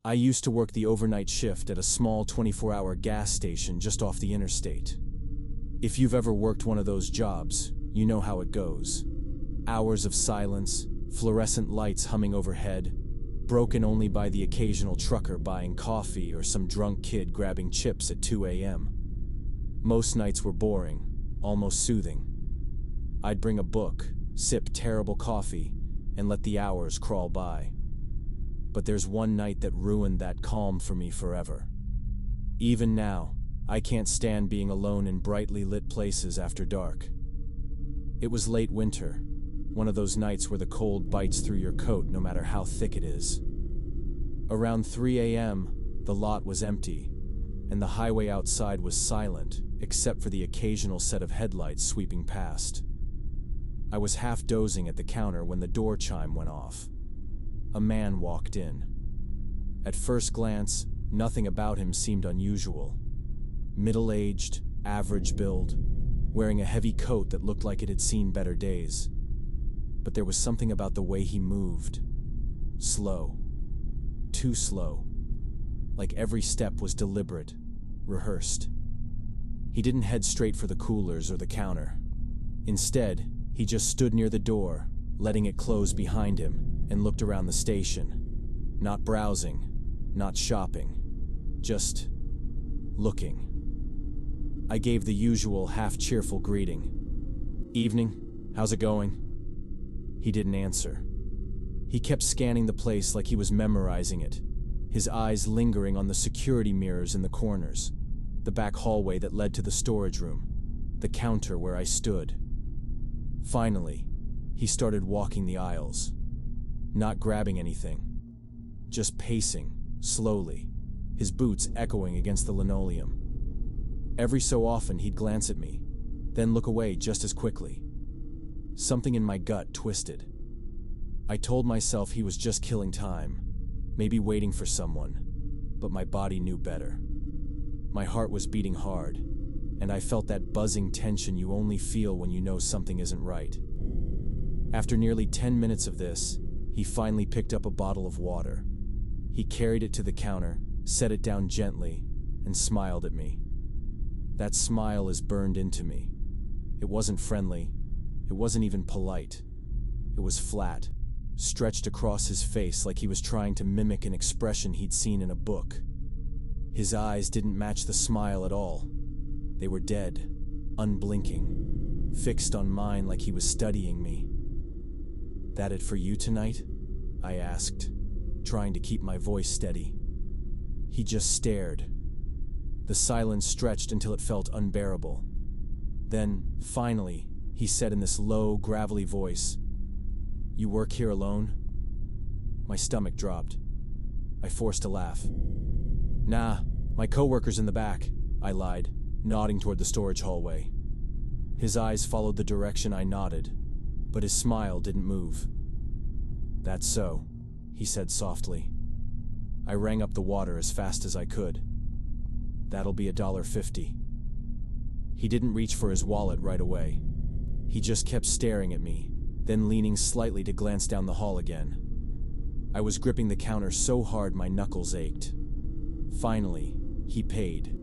I used to work the overnight shift at a small 24-hour gas station just off the interstate. If you've ever worked one of those jobs, you know how it goes. Hours of silence, fluorescent lights humming overhead, broken only by the occasional trucker buying coffee or some drunk kid grabbing chips at 2 a.m. Most nights were boring, almost soothing. I'd bring a book, sip terrible coffee, and let the hours crawl by. But there's one night that ruined that calm for me forever. Even now, I can't stand being alone in brightly lit places after dark. It was late winter, one of those nights where the cold bites through your coat no matter how thick it is. Around 3 a.m., the lot was empty, and the highway outside was silent except for the occasional set of headlights sweeping past. I was half dozing at the counter when the door chime went off. A man walked in. At first glance, nothing about him seemed unusual. Middle-aged, average build, wearing a heavy coat that looked like it had seen better days. But there was something about the way he moved. Slow. Too slow. Like every step was deliberate, rehearsed. He didn't head straight for the coolers or the counter. Instead, he just stood near the door, letting it close behind him, and looked around the station. Not browsing, not shopping, just looking. I gave the usual half-cheerful greeting. "Evening, how's it going?" He didn't answer. He kept scanning the place like he was memorizing it, his eyes lingering on the security mirrors in the corners, the back hallway that led to the storage room, the counter where I stood. Finally, he started walking the aisles. Not grabbing anything, just pacing, slowly, his boots echoing against the linoleum. Every so often he'd glance at me, then look away just as quickly. Something in my gut twisted. I told myself he was just killing time, maybe waiting for someone, but my body knew better. My heart was beating hard, and I felt that buzzing tension you only feel when you know something isn't right. After nearly 10 minutes of this, he finally picked up a bottle of water. He carried it to the counter, set it down gently, and smiled at me. That smile is burned into me. It wasn't friendly. It wasn't even polite. It was flat, stretched across his face like he was trying to mimic an expression he'd seen in a book. His eyes didn't match the smile at all. They were dead, unblinking, fixed on mine like he was studying me. "That it for you tonight?" I asked, trying to keep my voice steady. He just stared. The silence stretched until it felt unbearable. Then, finally, he said in this low, gravelly voice, "You work here alone?" My stomach dropped. I forced a laugh. "Nah, my coworker's in the back," I lied, nodding toward the storage hallway. His eyes followed the direction I nodded, but his smile didn't move. "That's so," he said softly. I rang up the water as fast as I could. "That'll be $1.50. He didn't reach for his wallet right away. He just kept staring at me, then leaning slightly to glance down the hall again. I was gripping the counter so hard my knuckles ached. Finally, he paid.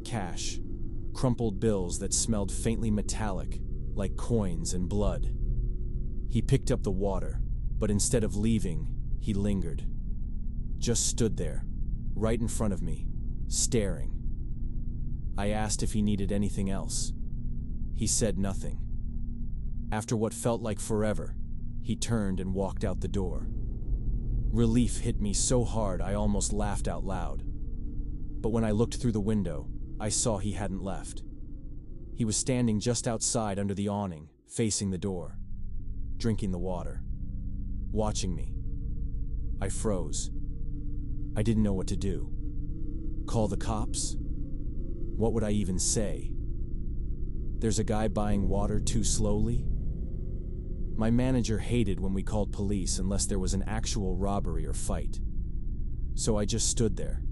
Cash. Crumpled bills that smelled faintly metallic, like coins and blood. He picked up the water, but instead of leaving, he lingered. Just stood there, right in front of me, staring. I asked if he needed anything else. He said nothing. After what felt like forever, he turned and walked out the door. Relief hit me so hard I almost laughed out loud. But when I looked through the window, I saw he hadn't left. He was standing just outside under the awning, facing the door, drinking the water, watching me. I froze. I didn't know what to do. Call the cops? What would I even say? There's a guy buying water too slowly? My manager hated when we called police unless there was an actual robbery or fight. So I just stood there,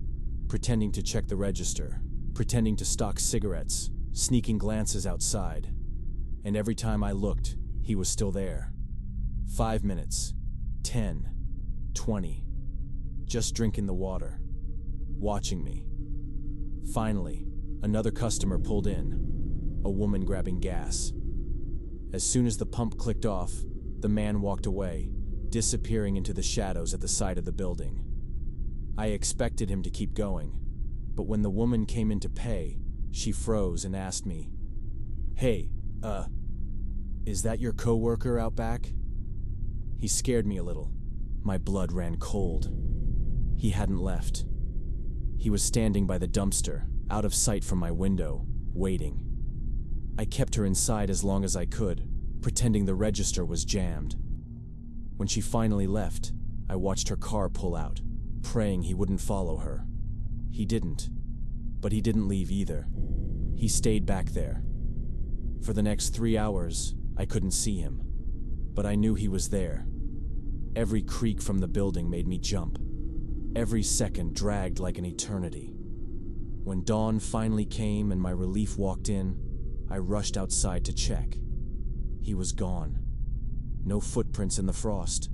pretending to check the register, pretending to stock cigarettes, sneaking glances outside. And every time I looked, he was still there. 5 minutes, 10, 20. just drinking the water, watching me. Finally, another customer pulled in, a woman grabbing gas. As soon as the pump clicked off, the man walked away, disappearing into the shadows at the side of the building. I expected him to keep going, but when the woman came in to pay, she froze and asked me, "Hey, is that your coworker out back?" He scared me a little. My blood ran cold. He hadn't left. He was standing by the dumpster, out of sight from my window, waiting. I kept her inside as long as I could, pretending the register was jammed. When she finally left, I watched her car pull out, praying he wouldn't follow her. He didn't, but he didn't leave either. He stayed back there. For the next 3 hours, I couldn't see him, but I knew he was there. Every creak from the building made me jump. Every second dragged like an eternity. When dawn finally came and my relief walked in, I rushed outside to check. He was gone. No footprints in the frost.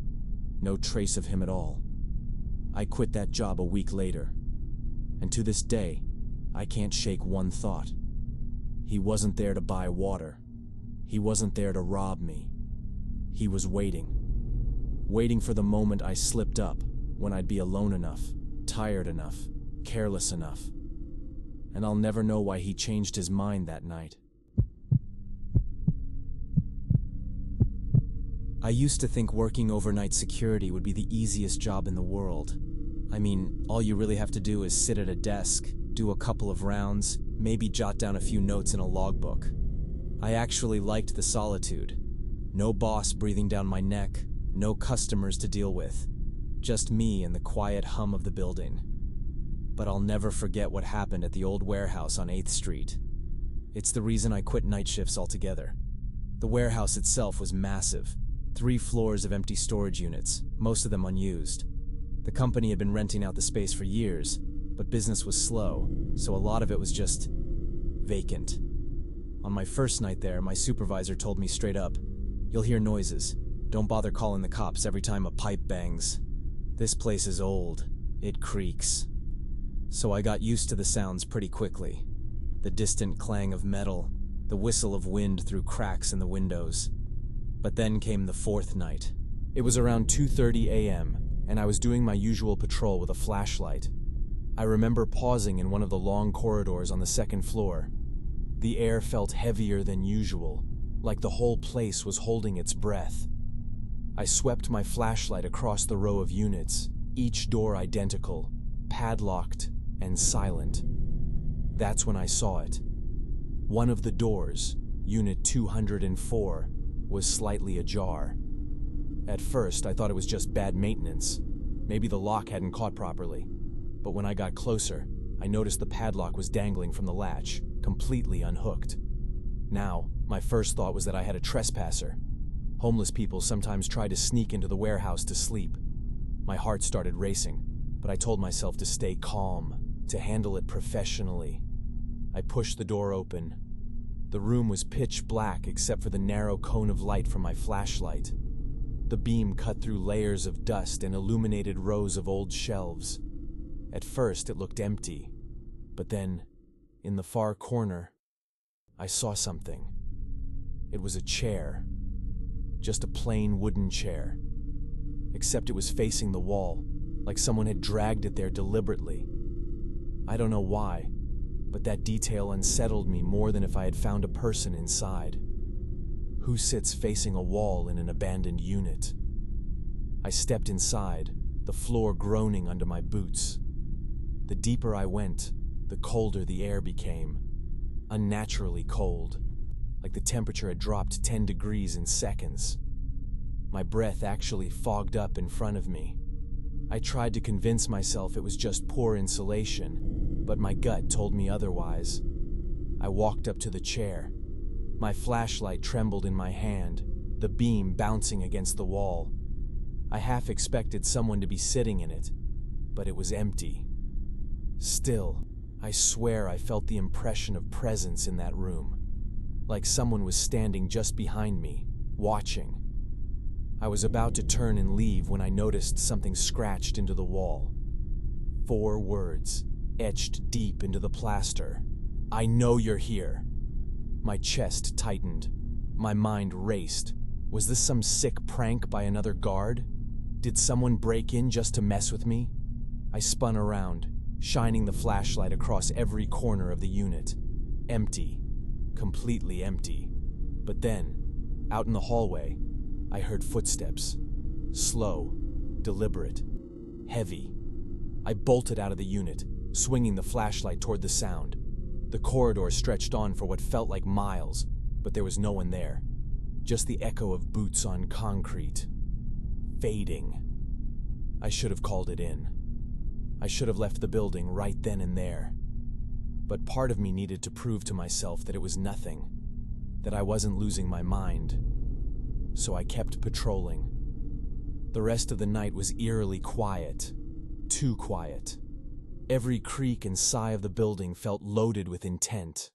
No trace of him at all. I quit that job a week later, and to this day, I can't shake one thought. He wasn't there to buy water. He wasn't there to rob me. He was waiting for the moment I slipped up, when I'd be alone enough, tired enough, careless enough. And I'll never know why he changed his mind that night. I used to think working overnight security would be the easiest job in the world. I mean, all you really have to do is sit at a desk, do a couple of rounds, maybe jot down a few notes in a logbook. I actually liked the solitude. No boss breathing down my neck, no customers to deal with. Just me and the quiet hum of the building. But I'll never forget what happened at the old warehouse on 8th Street. It's the reason I quit night shifts altogether. The warehouse itself was massive. 3 floors of empty storage units, most of them unused. The company had been renting out the space for years, but business was slow, so a lot of it was just vacant. On my first night there, my supervisor told me straight up, "You'll hear noises. Don't bother calling the cops every time a pipe bangs. This place is old. It creaks." So I got used to the sounds pretty quickly. The distant clang of metal, the whistle of wind through cracks in the windows. But then came the 4th night. It was around 2:30 a.m., and I was doing my usual patrol with a flashlight. I remember pausing in one of the long corridors on the 2nd floor. The air felt heavier than usual, like the whole place was holding its breath. I swept my flashlight across the row of units, each door identical, padlocked and silent. That's when I saw it. One of the doors, Unit 204, was slightly ajar. At first, I thought it was just bad maintenance. Maybe the lock hadn't caught properly. But when I got closer, I noticed the padlock was dangling from the latch, completely unhooked. Now, my first thought was that I had a trespasser. Homeless people sometimes try to sneak into the warehouse to sleep. My heart started racing, but I told myself to stay calm, to handle it professionally. I pushed the door open. The room was pitch black except for the narrow cone of light from my flashlight. The beam cut through layers of dust and illuminated rows of old shelves. At first, it looked empty, but then, in the far corner, I saw something. It was a chair. Just a plain wooden chair. Except it was facing the wall, like someone had dragged it there deliberately. I don't know why, but that detail unsettled me more than if I had found a person inside. Who sits facing a wall in an abandoned unit? I stepped inside, the floor groaning under my boots. The deeper I went, the colder the air became. Unnaturally cold, like the temperature had dropped 10 degrees in seconds. My breath actually fogged up in front of me. I tried to convince myself it was just poor insulation, but my gut told me otherwise. I walked up to the chair. My flashlight trembled in my hand, the beam bouncing against the wall. I half expected someone to be sitting in it, but it was empty. Still, I swear I felt the impression of presence in that room, like someone was standing just behind me, watching. I was about to turn and leave when I noticed something scratched into the wall. 4 words, etched deep into the plaster. I know you're here. My chest tightened. My mind raced. Was this some sick prank by another guard? Did someone break in just to mess with me? I spun around, shining the flashlight across every corner of the unit. Empty. Completely empty. But then, out in the hallway, I heard footsteps. Slow, deliberate, heavy. I bolted out of the unit, swinging the flashlight toward the sound. The corridor stretched on for what felt like miles, but there was no one there. Just the echo of boots on concrete. Fading. I should have called it in. I should have left the building right then and there. But part of me needed to prove to myself that it was nothing, that I wasn't losing my mind. So I kept patrolling. The rest of the night was eerily quiet. Too quiet. Every creak and sigh of the building felt loaded with intent.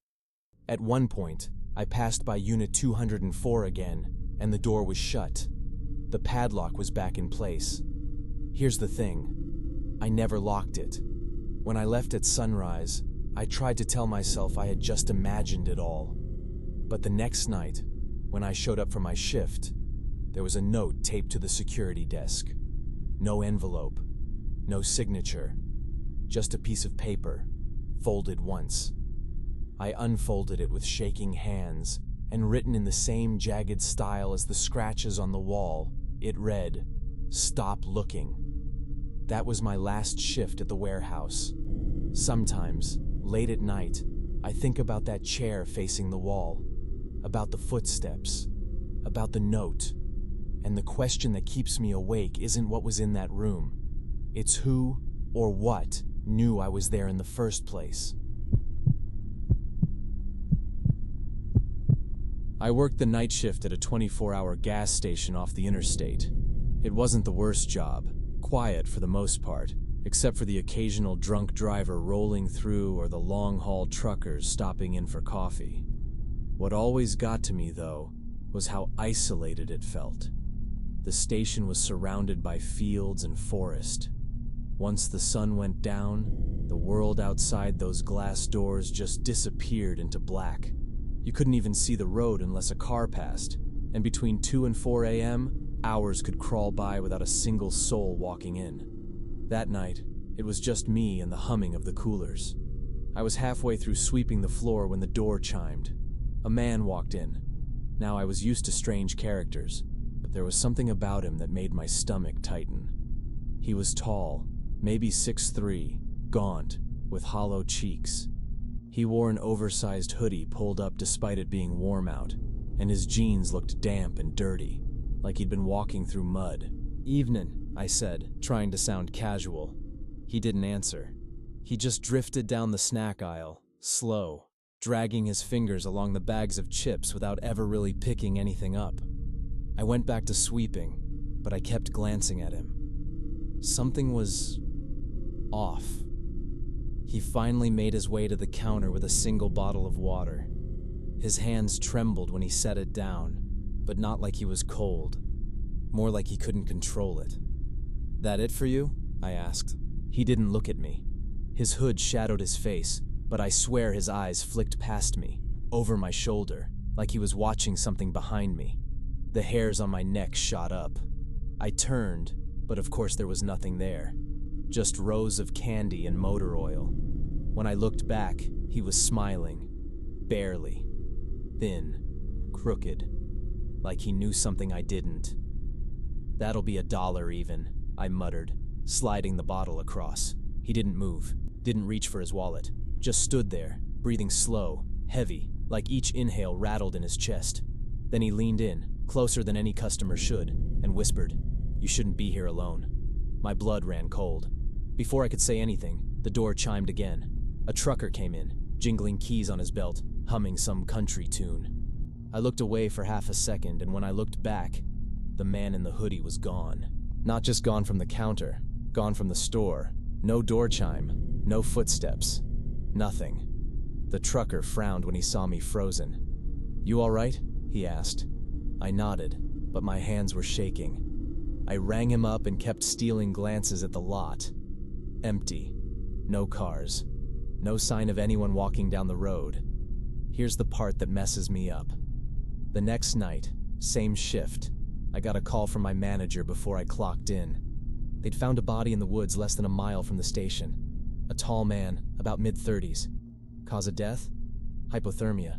At one point, I passed by Unit 204 again, and the door was shut. The padlock was back in place. Here's the thing. I never locked it. When I left at sunrise, I tried to tell myself I had just imagined it all. But the next night, when I showed up for my shift, there was a note taped to the security desk. No envelope, no signature, just a piece of paper, folded once. I unfolded it with shaking hands, and written in the same jagged style as the scratches on the wall, it read, "Stop looking." That was my last shift at the warehouse. Sometimes, late at night, I think about that chair facing the wall, about the footsteps, about the note, and the question that keeps me awake isn't what was in that room. It's who or what knew I was there in the first place. I worked the night shift at a 24-hour gas station off the interstate. It wasn't the worst job, quiet for the most part, except for the occasional drunk driver rolling through or the long-haul truckers stopping in for coffee. What always got to me, though, was how isolated it felt. The station was surrounded by fields and forest. Once the sun went down, the world outside those glass doors just disappeared into black. You couldn't even see the road unless a car passed, and between 2 and 4 a.m., hours could crawl by without a single soul walking in. That night, it was just me and the humming of the coolers. I was halfway through sweeping the floor when the door chimed. A man walked in. Now I was used to strange characters, but there was something about him that made my stomach tighten. He was tall, maybe 6'3", gaunt, with hollow cheeks. He wore an oversized hoodie pulled up despite it being warm out, and his jeans looked damp and dirty, like he'd been walking through mud. "Evenin'," I said, trying to sound casual. He didn't answer. He just drifted down the snack aisle, slow, dragging his fingers along the bags of chips without ever really picking anything up. I went back to sweeping, but I kept glancing at him. Something was off. He finally made his way to the counter with a single bottle of water. His hands trembled when he set it down, but not like he was cold, more like he couldn't control it. "That it for you?" I asked. He didn't look at me. His hood shadowed his face, but I swear his eyes flicked past me, over my shoulder, like he was watching something behind me. The hairs on my neck shot up. I turned, but of course there was nothing there. Just rows of candy and motor oil. When I looked back, he was smiling. Barely. Thin. Crooked. Like he knew something I didn't. "That'll be $1 even," I muttered, sliding the bottle across. He didn't move, didn't reach for his wallet, just stood there, breathing slow, heavy, like each inhale rattled in his chest. Then he leaned in, closer than any customer should, and whispered, "You shouldn't be here alone." My blood ran cold. Before I could say anything, the door chimed again. A trucker came in, jingling keys on his belt, humming some country tune. I looked away for half a second, and when I looked back, the man in the hoodie was gone. Not just gone from the counter, gone from the store. No door chime, no footsteps, nothing. The trucker frowned when he saw me frozen. "You all right?" he asked. I nodded, but my hands were shaking. I rang him up and kept stealing glances at the lot. Empty. No cars. No sign of anyone walking down the road. Here's the part that messes me up. The next night, same shift, I got a call from my manager before I clocked in. They'd found a body in the woods less than a mile from the station. A tall man, about mid-30s. Cause of death? Hypothermia.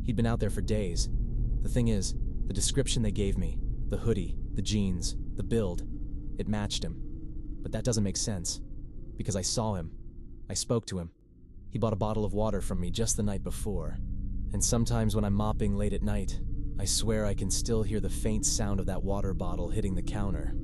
He'd been out there for days. The thing is, the description they gave me, the hoodie, the jeans, the build, it matched him. But that doesn't make sense, because I saw him. I spoke to him. He bought a bottle of water from me just the night before. And sometimes when I'm mopping late at night, I swear I can still hear the faint sound of that water bottle hitting the counter.